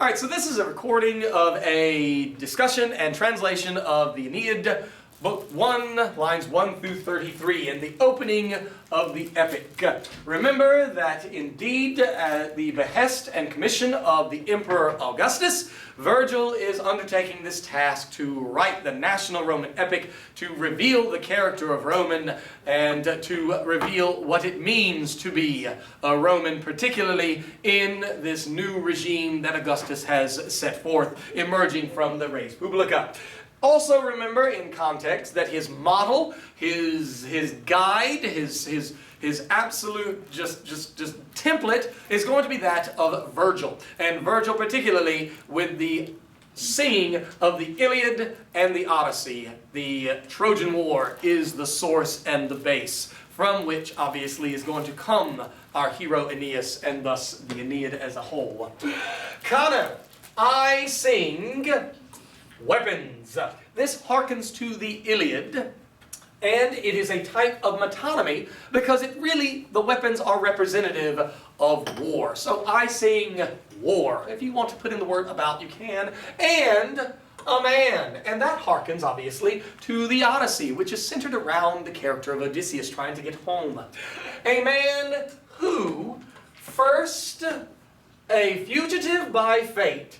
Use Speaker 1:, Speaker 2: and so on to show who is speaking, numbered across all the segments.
Speaker 1: All right, so this is a recording of a discussion and translation of the Aeneid, Book 1, lines 1 through 33, and the opening of the epic. Remember that indeed, at the behest and commission of the Emperor Augustus, Virgil is undertaking this task to write the national Roman epic, to reveal the character of Roman, and to reveal what it means to be a Roman, particularly in this new regime that Augustus has set forth, emerging from the res publica. Also remember in context that his model, his guide, his absolute just template is going to be that of Virgil. And Virgil particularly with the singing of the Iliad and the Odyssey. The Trojan War is the source and the base from which obviously is going to come our hero Aeneas and thus the Aeneid as a whole. Cano, I sing weapons. This harkens to the Iliad, and it is a type of metonymy because the weapons are representative of war. So I sing war. If you want to put in the word about, you can. And a man. And that harkens, obviously, to the Odyssey, which is centered around the character of Odysseus trying to get home. A man who, first, a fugitive by fate,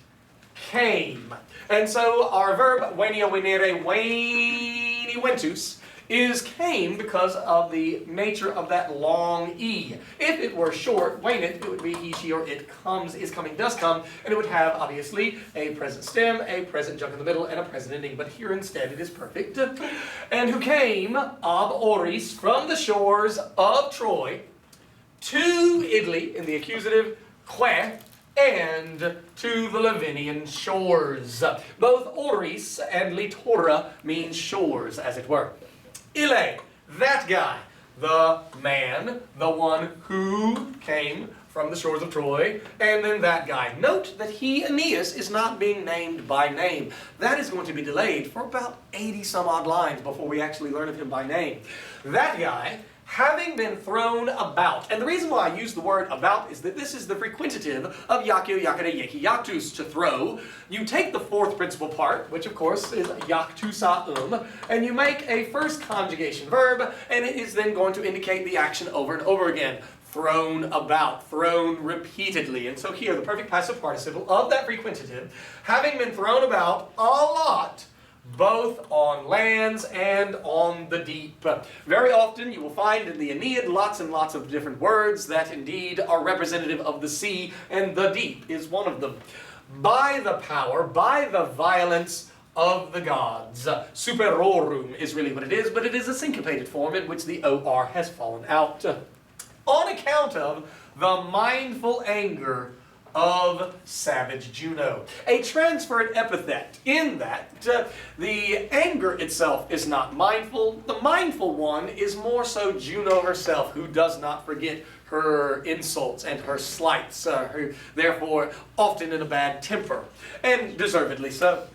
Speaker 1: came. And so our verb, venio venere, veni ventus, is came because of the nature of that long E. If it were short, venit, it would be he, she, or it comes, is coming, does come, and it would have, obviously, a present stem, a present junk in the middle, and a present ending. But here instead it is perfect. And who came, ab oris, from the shores of Troy, to Italy, in the accusative, que, and to the Lavinian shores. Both oris and litora mean shores, as it were. Ile, that guy, the man, the one who came from the shores of Troy, and then that guy. Note that he, Aeneas, is not being named by name. That is going to be delayed for about 80 some odd lines before we actually learn of him by name. That guy, having been thrown about, and the reason why I use the word about is that this is the frequentative of yakio, yakare, yeki, yaktus, to throw. You take the fourth principal part, which of course is yaktusa and you make a first conjugation verb, and it is then going to indicate the action over and over again. Thrown about, thrown repeatedly. And so here, the perfect passive participle of that frequentative, having been thrown about a lot, both on lands and on the deep. Very often you will find in the Aeneid lots and lots of different words that indeed are representative of the sea, and the deep is one of them. By the power, by the violence of the gods. Superorum is really what it is, but it is a syncopated form in which the OR has fallen out. On account of the mindful anger of savage Juno. A transferred epithet in that the anger itself is not mindful. The mindful one is more so Juno herself, who does not forget her insults and her slights, who therefore often in a bad temper, and deservedly so.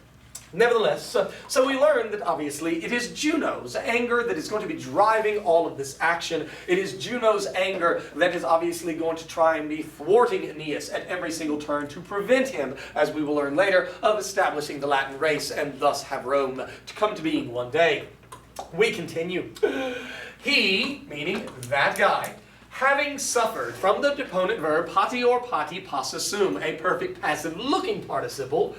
Speaker 1: Nevertheless, so we learn that obviously it is Juno's anger that is going to be driving all of this action. It is Juno's anger that is obviously going to try and be thwarting Aeneas at every single turn to prevent him, as we will learn later, of establishing the Latin race and thus have Rome to come to being one day. We continue. He, meaning that guy, having suffered from the deponent verb pati or pati possessum, a perfect passive looking participle,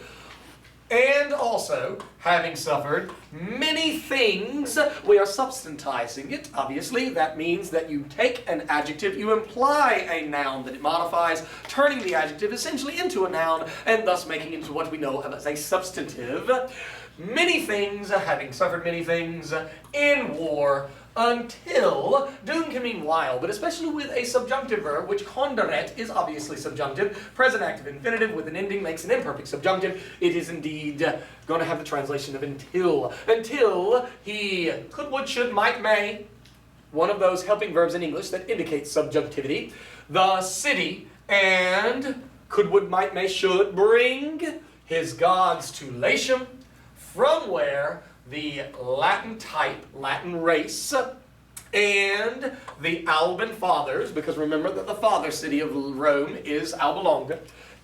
Speaker 1: and also, having suffered many things, we are substantizing it. Obviously, that means that you take an adjective, you imply a noun that it modifies, turning the adjective essentially into a noun, and thus making it into what we know as a substantive. Many things, having suffered many things in war, until, dun can mean while, but especially with a subjunctive verb, which conderet is obviously subjunctive, present active infinitive with an ending makes an imperfect subjunctive, it is indeed going to have the translation of until. Until he could, would, should, might, may, one of those helping verbs in English that indicates subjunctivity, the city, and could, would, might, may, should bring his gods to Latium, from where the Latin type, Latin race, and the Alban fathers, because remember that the father city of Rome is Alba Longa,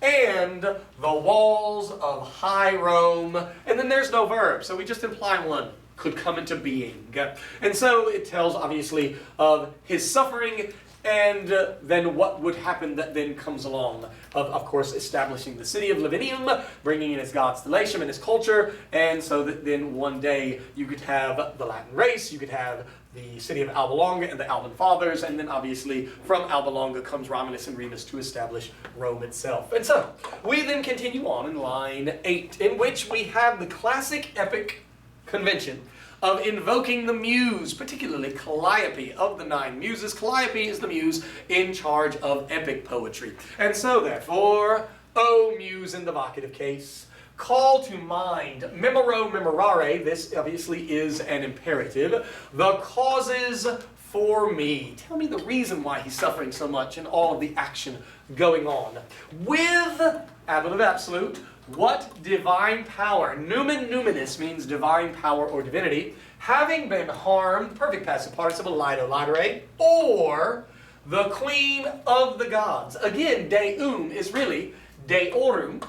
Speaker 1: and the walls of high Rome, and then there's no verb, so we just imply one could come into being. And so it tells, obviously, of his suffering, and then what would happen that then comes along of course, establishing the city of Lavinium, bringing in his constellation and his culture, and so that then one day you could have the Latin race, you could have the city of Alba Longa and the Alban Fathers, and then obviously from Alba Longa comes Romulus and Remus to establish Rome itself. And so, we then continue on in line 8, in which we have the classic epic convention of invoking the muse, particularly Calliope of the 9 muses. Calliope is the muse in charge of epic poetry. And so therefore, O muse in the vocative case, call to mind, memoro memorare, this obviously is an imperative, the causes for me. Tell me the reason why he's suffering so much and all of the action going on. With ablative absolute, what divine power, numen numinis means divine power or divinity, having been harmed, perfect passive participle, lido lidere, or the queen of the gods. Again, deum is really deorum,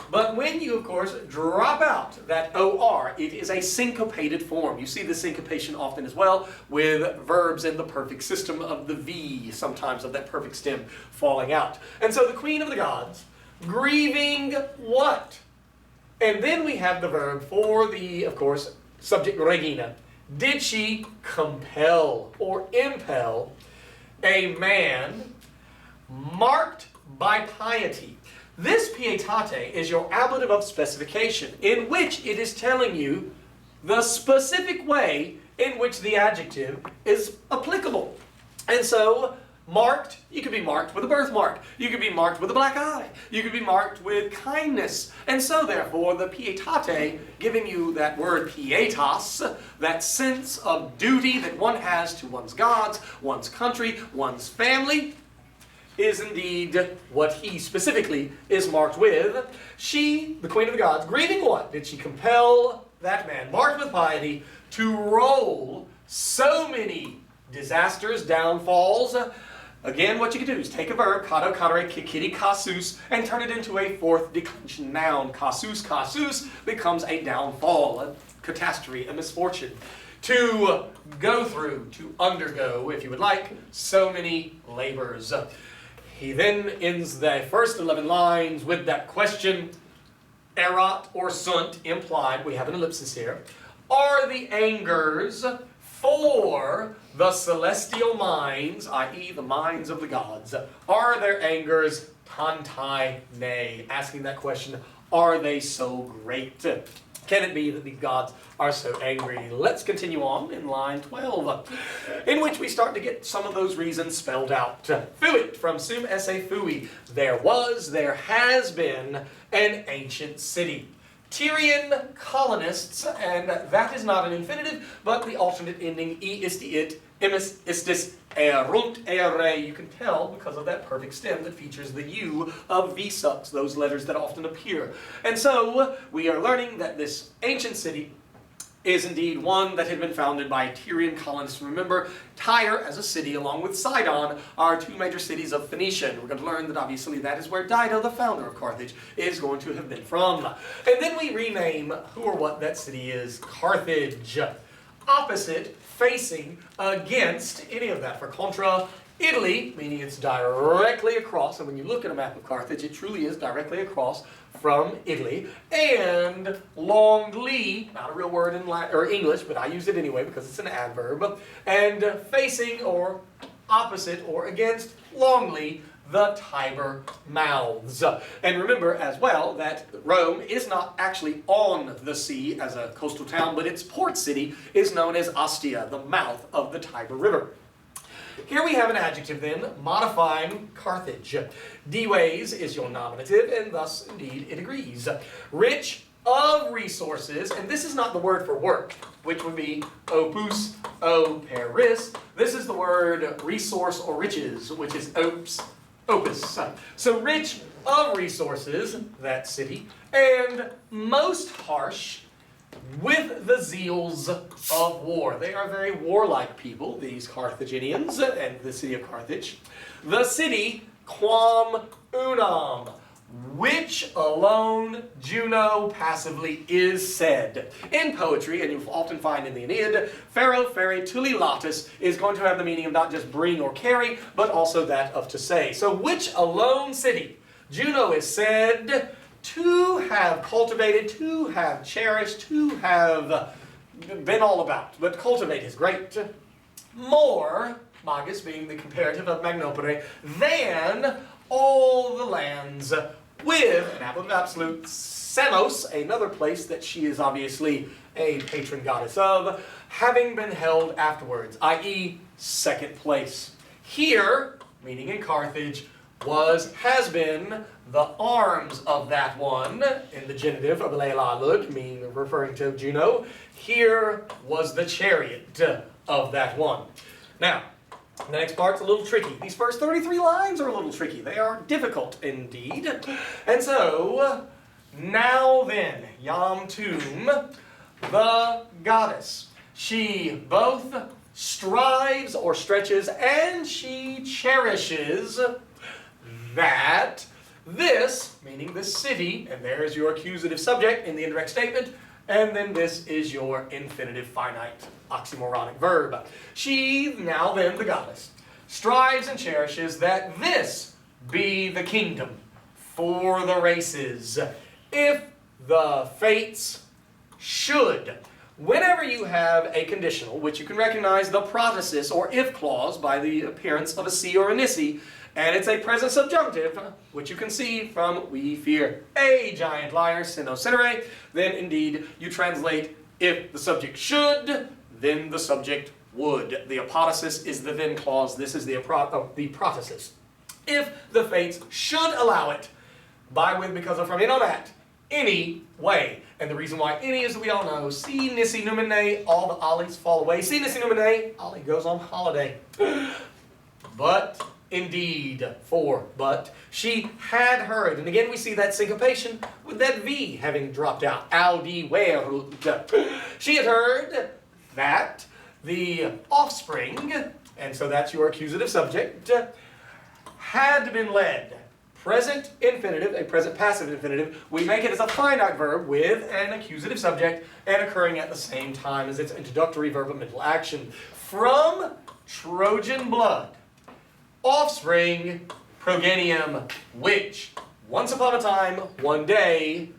Speaker 1: but when you, of course, drop out that or, it is a syncopated form. You see the syncopation often as well with verbs in the perfect system of the V, sometimes of that perfect stem falling out. And so the queen of the gods, grieving what? And then we have the verb for the, of course, subject regina. Did she compel or impel a man marked by piety? This pietate is your ablative of specification, in which it is telling you the specific way in which the adjective is applicable. And so, marked, you could be marked with a birthmark. You could be marked with a black eye. You could be marked with kindness. And so, therefore, the pietate, giving you that word pietas, that sense of duty that one has to one's gods, one's country, one's family, is indeed what he specifically is marked with. She, the queen of the gods, grieving what? Did she compel that man, marked with piety, to roll so many disasters, downfalls? Again, what you can do is take a verb, kado, kadere, kikiri, kasus, and turn it into a fourth declension noun. Kasus, kasus becomes a downfall, a catastrophe, a misfortune. To go through, to undergo, if you would like, so many labors. He then ends the first 11 lines with that question, erat or sunt, implied, we have an ellipsis here, are the angers for the celestial minds, i.e. the minds of the gods, are their angers tantai ne? Asking that question, are they so great? Can it be that the gods are so angry? Let's continue on in line 12, in which we start to get some of those reasons spelled out. Fuit, from sum esse fui, there was, there has been an ancient city. Tyrian colonists, and that is not an infinitive, but the alternate ending, e isti it, imis istis erunt ere. You can tell because of that perfect stem that features the U of V-sucks, those letters that often appear. And so, we are learning that this ancient city is indeed one that had been founded by Tyrian colonists. Remember, Tyre as a city, along with Sidon, are 2 major cities of Phoenicia. And we're going to learn that obviously that is where Dido, the founder of Carthage, is going to have been from. And then we rename who or what that city is, Carthage. Opposite, facing, against, any of that. For contra, Italy, meaning it's directly across, and when you look at a map of Carthage, it truly is directly across from Italy. And longly, not a real word in Latin, or English, but I use it anyway because it's an adverb, and facing or opposite or against longly the Tiber mouths. And remember as well that Rome is not actually on the sea as a coastal town, but its port city is known as Ostia, the mouth of the Tiber River. Here we have an adjective then, modifying Carthage. Dives is your nominative, and thus, indeed, it agrees. Rich of resources, and this is not the word for work, which would be opus, operis. This is the word resource or riches, which is opus. So rich of resources, that city, and most harsh with the zeals of war. They are very warlike people, these Carthaginians and the city of Carthage. The city, quam unam, which alone Juno passively is said. In poetry, and you'll often find in the Aeneid, pharaoh, fairy, tuli latus is going to have the meaning of not just bring or carry, but also that of to say. So which alone city Juno is said to have cultivated, to have cherished, to have been all about. But cultivate is great. More, magis being the comparative of magnopere, than all the lands, with an apple of absolute, Samos, another place that she is obviously a patron goddess of, having been held afterwards, i.e. second place. Here, meaning in Carthage, has been the arms of that one, in the genitive of Leilalud, meaning referring to Juno. Here was the chariot of that one. Now, the next part's a little tricky. These first 33 lines are a little tricky. They are difficult indeed. And so, now then, Yam Tum, the goddess, she both strives or stretches and she cherishes that this, meaning this city, and there's your accusative subject in the indirect statement, and then this is your infinitive finite oxymoronic verb. She, now then, the goddess, strives and cherishes that this be the kingdom for the races, if the fates should. Whenever you have a conditional, which you can recognize the protasis or if clause by the appearance of a C or a nisi, and it's a present subjunctive, which you can see from we fear a giant liar, sino sinere, then indeed you translate if the subject should, then the subject would. The apodosis is the then clause. This is the protasis. If the fates should allow it, by, with, because of, from, in, on, at, any way. And the reason why any is that we all know, si nisi numine, all the ollies fall away. Si nisi numine, ollie goes on holiday. But, indeed, but, she had heard, and again we see that syncopation with that V having dropped out. Audi werut. She had heard that the offspring, and so that's your accusative subject, had been led. Present infinitive, a present passive infinitive, we make it as a finite verb with an accusative subject and occurring at the same time as its introductory verb of mental action. From Trojan blood, offspring, progenium, which, once upon a time, one day,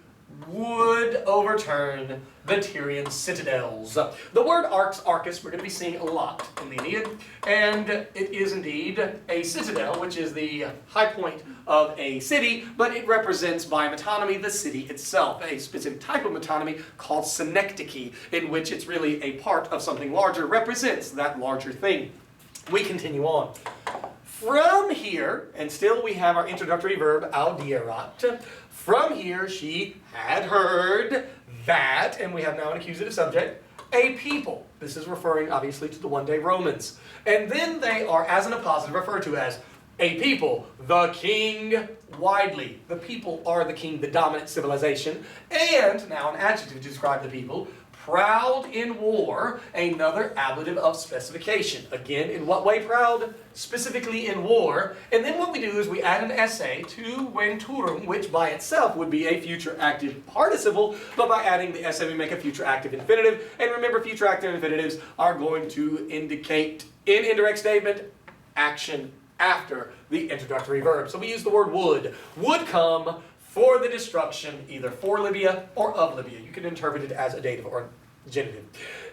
Speaker 1: would overturn the Tyrian citadels. The word arcus, we're going to be seeing a lot in the Aeneid, and it is indeed a citadel, which is the high point of a city, but it represents by metonymy the city itself, a specific type of metonymy called synecdoche, in which it's really a part of something larger, represents that larger thing. We continue on. From here, and still we have our introductory verb, audierat. From here, she had heard that, and we have now an accusative subject, a people. This is referring, obviously, to the one-day Romans. And then they are, as an appositive, referred to as a people, the king widely. The people are the king, the dominant civilization. And now an adjective to describe the people, proud in war, another ablative of specification. Again, in what way proud? Specifically in war. And then what we do is we add an essay to venturum, which by itself would be a future active participle, but by adding the essay we make a future active infinitive. And remember, future active infinitives are going to indicate, in indirect statement, action after the introductory verb. So we use the word would come for the destruction, either for Libya or of Libya. You can interpret it as a dative or genitive.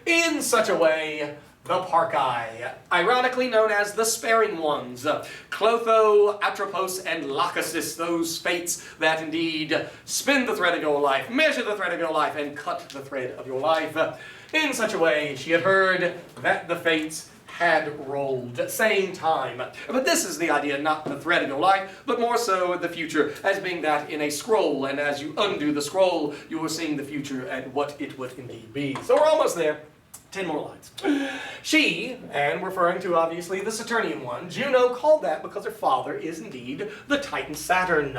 Speaker 1: In such a way, the Parcae, ironically known as the sparing ones, Clotho, Atropos, and Lachesis, those fates that indeed spin the thread of your life, measure the thread of your life, and cut the thread of your life. In such a way, she had heard that the fates had rolled, same time. But this is the idea, not the thread of your life, but more so the future as being that in a scroll, and as you undo the scroll, you are seeing the future and what it would indeed be. So we're almost there. 10 more lines. She, and referring to obviously the Saturnian one, Juno called that because her father is indeed the Titan Saturn.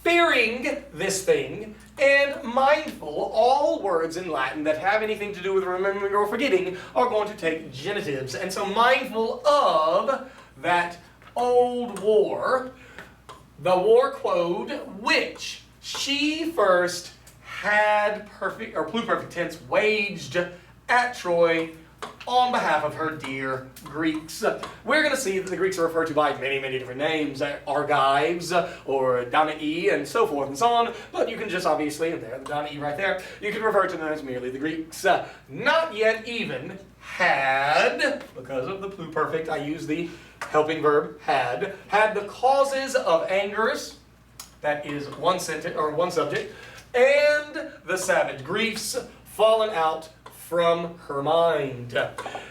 Speaker 1: Fearing this thing, and mindful, all words in Latin that have anything to do with remembering or forgetting are going to take genitives. And so mindful of that old war, the war quod, which she first had perfect or pluperfect tense waged at Troy on behalf of her dear Greeks. We're going to see that the Greeks are referred to by many, many different names, Argives or Danae and so forth and so on, but you can just obviously, and there, the Danae right there, you can refer to them as merely the Greeks. Not yet even had, because of the pluperfect, I use the helping verb had the causes of angers, that is one sentence or one subject, and the savage griefs fallen out from her mind.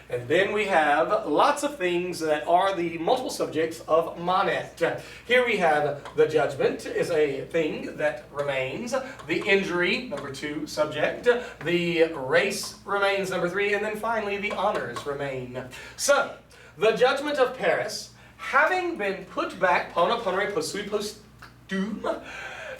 Speaker 1: And then we have lots of things that are the multiple subjects of Manet. Here we have the judgment is a thing that remains, the injury, number 2, subject, the race remains, number 3, and then finally the honors remain. So, the judgment of Paris, having been put back, pona ponere posui postum,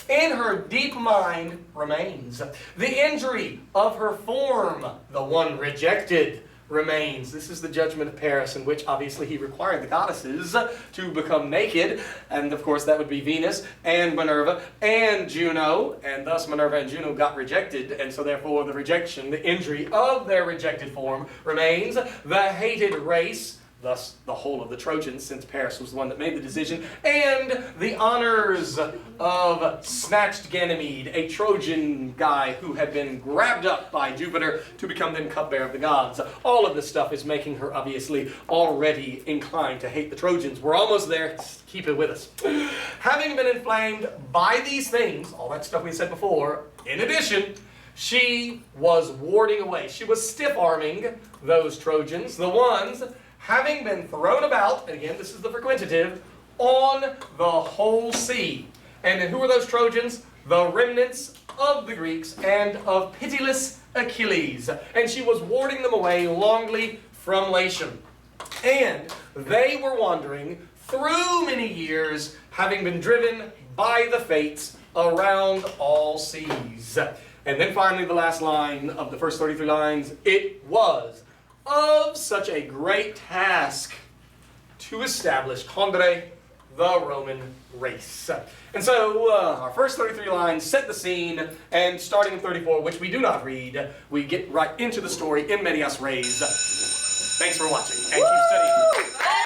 Speaker 1: in her deep mind remains. The injury of her form, the one rejected, remains. This is the judgment of Paris, in which obviously he required the goddesses to become naked, and of course that would be Venus and Minerva and Juno, and thus Minerva and Juno got rejected, and so therefore the rejection, the injury of their rejected form remains. The hated race, thus the whole of the Trojans, since Paris was the one that made the decision, and the honors of snatched Ganymede, a Trojan guy who had been grabbed up by Jupiter to become then cupbearer of the gods. All of this stuff is making her obviously already inclined to hate the Trojans. We're almost there. Keep it with us. Having been inflamed by these things, all that stuff we said before, in addition, she was warding away. She was stiff-arming those Trojans, the ones having been thrown about, and again, this is the frequentative, on the whole sea. And then who are those Trojans? The remnants of the Greeks and of pitiless Achilles. And she was warding them away longly from Latium. And they were wandering through many years, having been driven by the fates around all seas. And then finally, the last line of the first 33 lines, it was of such a great task to establish Condre, the Roman race. And so our first 33 lines set the scene, and starting in 34, which we do not read, we get right into the story in medias res. Thanks for watching, and keep studying.